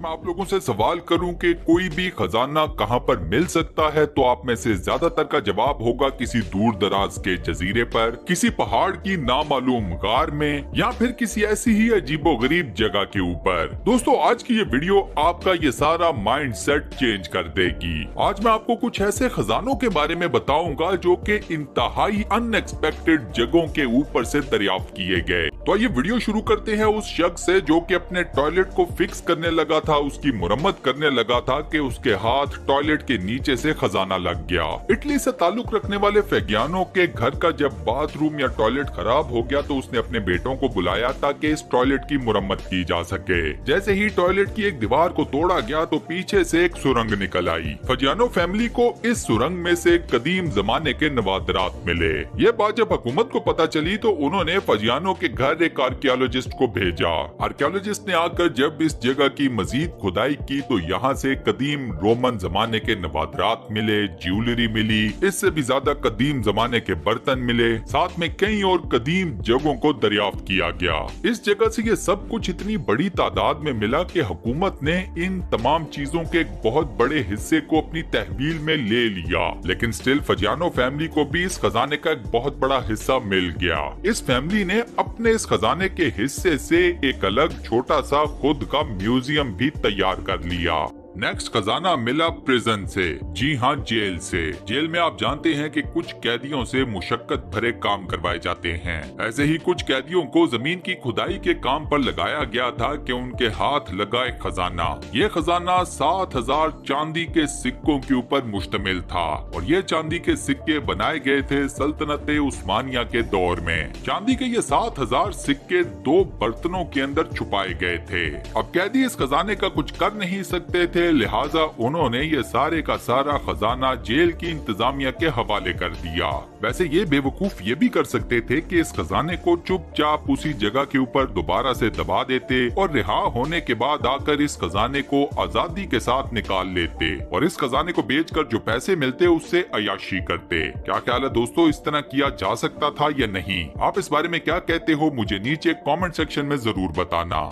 मैं आप लोगों से सवाल करूं कि कोई भी खजाना कहां पर मिल सकता है, तो आप में से ज्यादातर का जवाब होगा किसी दूर दराज के जजीरे पर, किसी पहाड़ की नामालूम गार में, या फिर किसी ऐसी ही अजीबोगरीब जगह के ऊपर। दोस्तों, आज की ये वीडियो आपका ये सारा माइंड सेट चेंज कर देगी। आज मैं आपको कुछ ऐसे खजानों के बारे में बताऊंगा जो कि इंतहाई अनएक्सपेक्टेड जगहों के ऊपर से दरियाफ्त किए गए। तो ये वीडियो शुरू करते हैं उस शख्स से जो कि अपने टॉयलेट को फिक्स करने लगा था, उसकी मुरम्मत करने लगा था कि उसके हाथ टॉयलेट के नीचे से खजाना लग गया। इटली से ताल्लुक रखने वाले फैगियानो के घर का जब बाथरूम या टॉयलेट खराब हो गया तो उसने अपने बेटों को बुलाया ताकि इस टॉयलेट की मुरम्मत की जा सके। जैसे ही टॉयलेट की एक दीवार को तोड़ा गया तो पीछे से एक सुरंग निकल आई। फजियानो फैमिली को इस सुरंग में से कदीम जमाने के नवादरात मिले। ये बात जब हुकूमत को पता चली तो उन्होंने फजियानो के घर एक आर्कियोलॉजिस्ट को भेजा। आर्कियोलॉजिस्ट ने आकर जब इस जगह की मजीद खुदाई की तो यहाँ से कदीम रोमन जमाने के नवादरात मिले, ज्वेलरी मिली, इससे भी ज्यादा कदीम जमाने के बर्तन मिले, साथ में कई और कदीम जगहों को दरियाफ्त किया गया। इस जगह से ये सब कुछ इतनी बड़ी तादाद में मिला कि हुकूमत ने इन तमाम चीजों के एक बहुत बड़े हिस्से को अपनी तहवील में ले लिया, लेकिन स्टिल फजियानो फैमिली को भी इस खजाने का एक बहुत बड़ा हिस्सा मिल गया। इस फैमिली ने अपने इस खजाने के हिस्से से एक अलग छोटा सा खुद का म्यूजियम भी तैयार कर लिया। नेक्स्ट खजाना मिला प्रिजन से, जी हाँ, जेल से। जेल में आप जानते हैं कि कुछ कैदियों से मुशक्कत भरे काम करवाए जाते हैं। ऐसे ही कुछ कैदियों को जमीन की खुदाई के काम पर लगाया गया था कि उनके हाथ लगा एक खजाना। ये खजाना 7000 चांदी के सिक्कों के ऊपर मुश्तमिल था और ये चांदी के सिक्के बनाए गए थे सल्तनत उस्मानिया के दौर में। चांदी के ये 7000 सिक्के 2 बर्तनों के अंदर छुपाए गए थे। अब कैदी इस खजाने का कुछ कर नहीं सकते थे, लिहाजा उन्होंने ये सारे का सारा खजाना जेल की इंतजामिया के हवाले कर दिया। वैसे ये बेवकूफ ये भी कर सकते थे कि इस खजाने को चुपचाप उसी जगह के ऊपर दोबारा से दबा देते और रिहा होने के बाद आकर इस खजाने को आजादी के साथ निकाल लेते और इस खजाने को बेचकर जो पैसे मिलते उससे अयाशी करते। क्या ख्याल है दोस्तों, इस तरह किया जा सकता था या नहीं? आप इस बारे में क्या कहते हो मुझे नीचे कमेंट सेक्शन में जरूर बताना।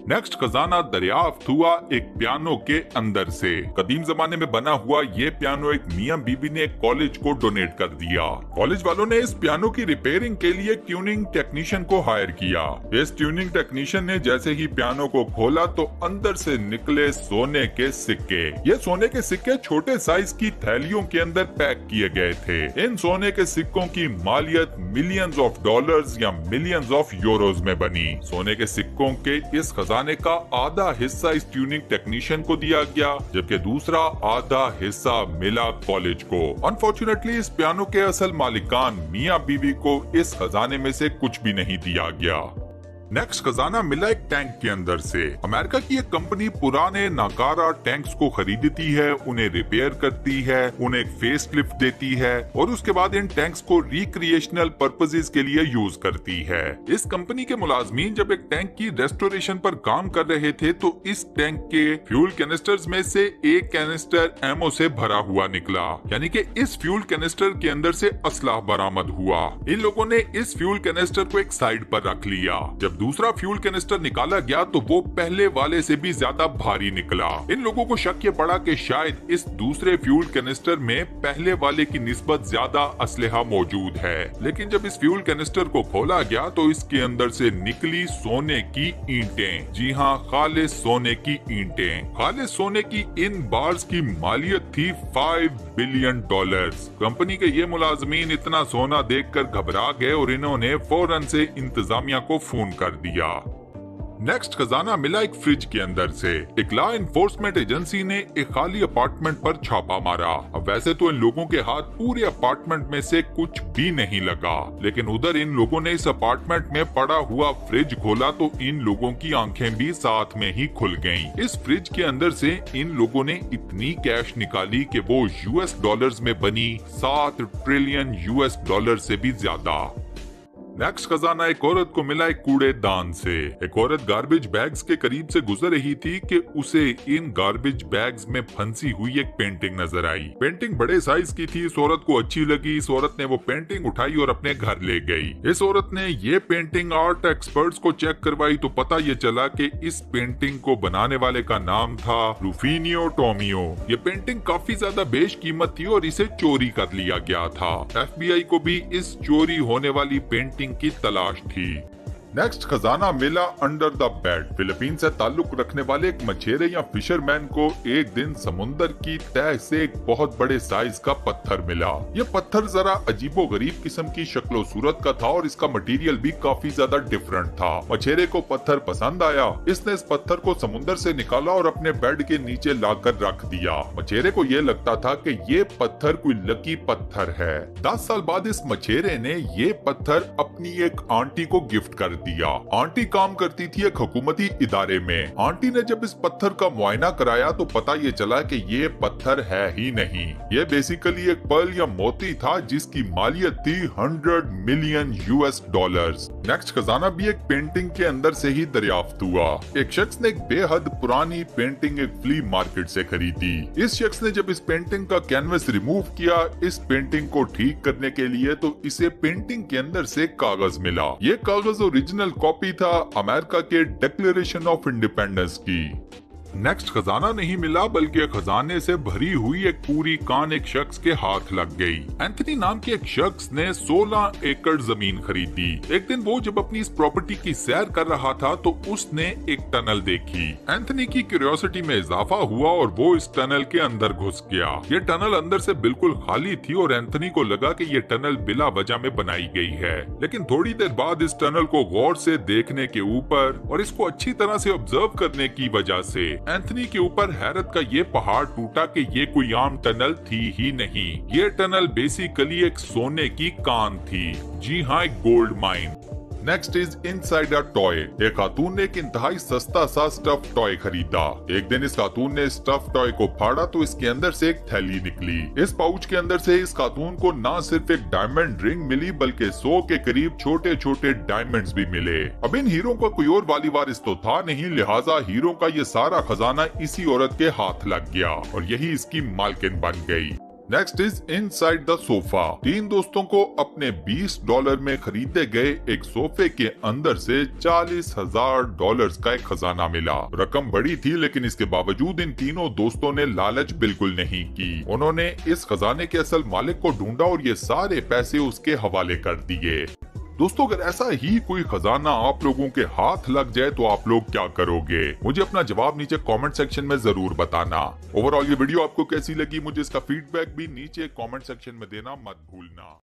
नेक्स्ट खजाना दरियाफ्त हुआ एक पियानो के अंदर से। कदीम जमाने में बना हुआ ये पियानो एक मियां बीबी ने एक कॉलेज को डोनेट कर दिया। कॉलेज वालों ने इस पियानो की रिपेयरिंग के लिए ट्यूनिंग टेक्नीशियन को हायर किया। इस ट्यूनिंग टेक्नीशियन ने जैसे ही पियानो को खोला तो अंदर से निकले सोने के सिक्के। ये सोने के सिक्के छोटे साइज की थैलियों के अंदर पैक किए गए थे। इन सोने के सिक्कों की मालियत मिलियंस ऑफ डॉलर्स या मिलियंस ऑफ यूरोज में बनी। सोने के सिक्कों के इस खजाने का आधा हिस्सा इस ट्यूनिंग टेक्नीशियन को दिया गया, जबकि दूसरा आधा हिस्सा मिला कॉलेज को। अनफॉर्चुनेटली इस पियानो के असल मालिकान मियां बीवी को इस खजाने में से कुछ भी नहीं दिया गया। नेक्स्ट खजाना मिला एक टैंक के अंदर से। अमेरिका की एक कंपनी पुराने नाकारा टैंक्स को खरीदती है, उन्हें रिपेयर करती है, उन्हें एक फेस लिफ्ट देती है और उसके बाद इन टैंक्स को रिक्रिएशनल पर्पसेस के लिए यूज करती है। इस कंपनी के मुलाजमीन जब एक टैंक की रेस्टोरेशन पर काम कर रहे थे तो इस टैंक के फ्यूल कैनिस्टर्स में से एक कैनिस्टर एमओ से भरा हुआ निकला, यानी कि इस फ्यूल कैनिस्टर के अंदर से असलाह बरामद हुआ। इन लोगों ने इस फ्यूल कैनिस्टर को एक साइड पर रख लिया। जब दूसरा फ्यूल कैनिस्टर निकाला गया तो वो पहले वाले से भी ज्यादा भारी निकला। इन लोगों को शक ये पड़ा कि शायद इस दूसरे फ्यूल कैनिस्टर में पहले वाले की निस्बत ज्यादा असलहा मौजूद है, लेकिन जब इस फ्यूल कैनिस्टर को खोला गया तो इसके अंदर से निकली सोने की ईंटें। जी हाँ, खालिस सोने की ईंटें। खालिस सोने की इन बार्स की मालियत थी $5 बिलियन। कंपनी के ये मुलाजमीन इतना सोना देखकर घबरा गए और इन्होंने फौरन से इंतजामिया को फोन कर दिया। नेक्स्ट खजाना मिला एक फ्रिज के अंदर से। एक लॉ एनफोर्समेंट एजेंसी ने एक खाली अपार्टमेंट पर छापा मारा। अब वैसे तो इन लोगों के हाथ पूरे अपार्टमेंट में से कुछ भी नहीं लगा, लेकिन उधर इन लोगों ने इस अपार्टमेंट में पड़ा हुआ फ्रिज खोला तो इन लोगों की आंखें भी साथ में ही खुल गईं। इस फ्रिज के अंदर से इन लोगों ने इतनी कैश निकाली कि वो US डॉलर्स में बनी $7 ट्रिलियन से भी ज्यादा। नेक्स्ट खजाना एक औरत को मिला एक कूड़ेदान से। एक औरत गार्बेज बैग्स के करीब से गुजर रही थी कि उसे इन गार्बेज बैग्स में फंसी हुई एक पेंटिंग नजर आई। पेंटिंग बड़े साइज की थी। इस औरत को अच्छी लगी। इस औरत ने वो पेंटिंग उठाई और अपने घर ले गई। इस औरत ने ये पेंटिंग आर्ट एक्सपर्ट्स को चेक करवाई तो पता ये चला कि इस पेंटिंग को बनाने वाले का नाम था रूफिनियो टोमियो। ये पेंटिंग काफी ज्यादा बेशकीमत थी और इसे चोरी कर लिया गया था। FBI को भी इस चोरी होने वाली पेंटिंग की तलाश थी। नेक्स्ट खजाना मिला अंडर द बेड। फिलीपीन से ताल्लुक रखने वाले एक मछेरे या फिशरमैन को एक दिन समुंदर की तह से एक बहुत बड़े साइज का पत्थर मिला। ये पत्थर जरा अजीबो गरीब किस्म की शक्लो सूरत का था और इसका मटेरियल भी काफी ज्यादा डिफरेंट था। मछेरे को पत्थर पसंद आया। इसने इस पत्थर को समुंदर से निकाला और अपने बेड के नीचे लाकर रख दिया। मछेरे को ये लगता था कि ये पत्थर कोई लकी पत्थर है। 10 साल बाद इस मछेरे ने ये पत्थर अपनी एक आंटी को गिफ्ट कर दिया। आंटी काम करती थी एक हुकूमती इदारे में। आंटी ने जब इस पत्थर का मुआयना कराया तो पता ये चला कि ये पत्थर है ही नहीं। ये बेसिकली एक पर्ल या मोती था जिसकी मालियत थी $100 मिलियन। नेक्स्ट खजाना भी एक पेंटिंग के अंदर से ही दरियाफ्त हुआ। एक शख्स ने एक बेहद पुरानी पेंटिंग एक फ्ली मार्केट से खरीदी। इस शख्स ने जब इस पेंटिंग का कैनवस रिमूव किया इस पेंटिंग को ठीक करने के लिए तो इसे पेंटिंग के अंदर से कागज मिला। ये कागज ओरिजिनल कॉपी था अमेरिका के डिक्लेरेशन ऑफ इंडिपेंडेंस की। नेक्स्ट खजाना नहीं मिला बल्कि खजाने से भरी हुई एक पूरी कान एक शख्स के हाथ लग गई। एंथनी नाम के एक शख्स ने 16 एकड़ जमीन खरीदी। एक दिन वो जब अपनी इस प्रॉपर्टी की सैर कर रहा था तो उसने एक टनल देखी। एंथनी की क्यूरियोसिटी में इजाफा हुआ और वो इस टनल के अंदर घुस गया। ये टनल अंदर से बिल्कुल खाली थी और एंथनी को लगा कि ये टनल बिला वजह में बनाई गई है। लेकिन थोड़ी देर बाद इस टनल को गौर से देखने के ऊपर और इसको अच्छी तरह से ऑब्जर्व करने की वजह से एंथनी के ऊपर हैरत का ये पहाड़ टूटा कि ये कोई आम टनल थी ही नहीं। ये टनल बेसिकली एक सोने की कान थी। जी हाँ, एक gold mine. Next is inside a toy. एक खातून ने एक इंतहाई सस्ता सा स्टफ टॉय खरीदा। एक दिन इस खातून ने स्टफ टॉय को फाड़ा तो इसके अंदर से एक थैली निकली। इस पाउच के अंदर से इस खातून को ना सिर्फ एक डायमंड रिंग मिली बल्कि 100 के करीब छोटे छोटे डायमंड्स भी मिले। अब इन हीरो का कोई और वाली वारिस तो था नहीं, लिहाजा हीरो का ये सारा खजाना इसी औरत के हाथ लग गया और यही इसकी मालकिन बन गई। Next is inside the sofa. 3 दोस्तों को अपने $20 में खरीदे गए एक सोफे के अंदर से $40,000 का एक खजाना मिला। रकम बड़ी थी लेकिन इसके बावजूद इन तीनों दोस्तों ने लालच बिल्कुल नहीं की। उन्होंने इस खजाने के असल मालिक को ढूंढा और ये सारे पैसे उसके हवाले कर दिए। दोस्तों, अगर ऐसा ही कोई खजाना आप लोगों के हाथ लग जाए तो आप लोग क्या करोगे? मुझे अपना जवाब नीचे कमेंट सेक्शन में जरूर बताना। ओवरऑल ये वीडियो आपको कैसी लगी मुझे इसका फीडबैक भी नीचे कमेंट सेक्शन में देना मत भूलना।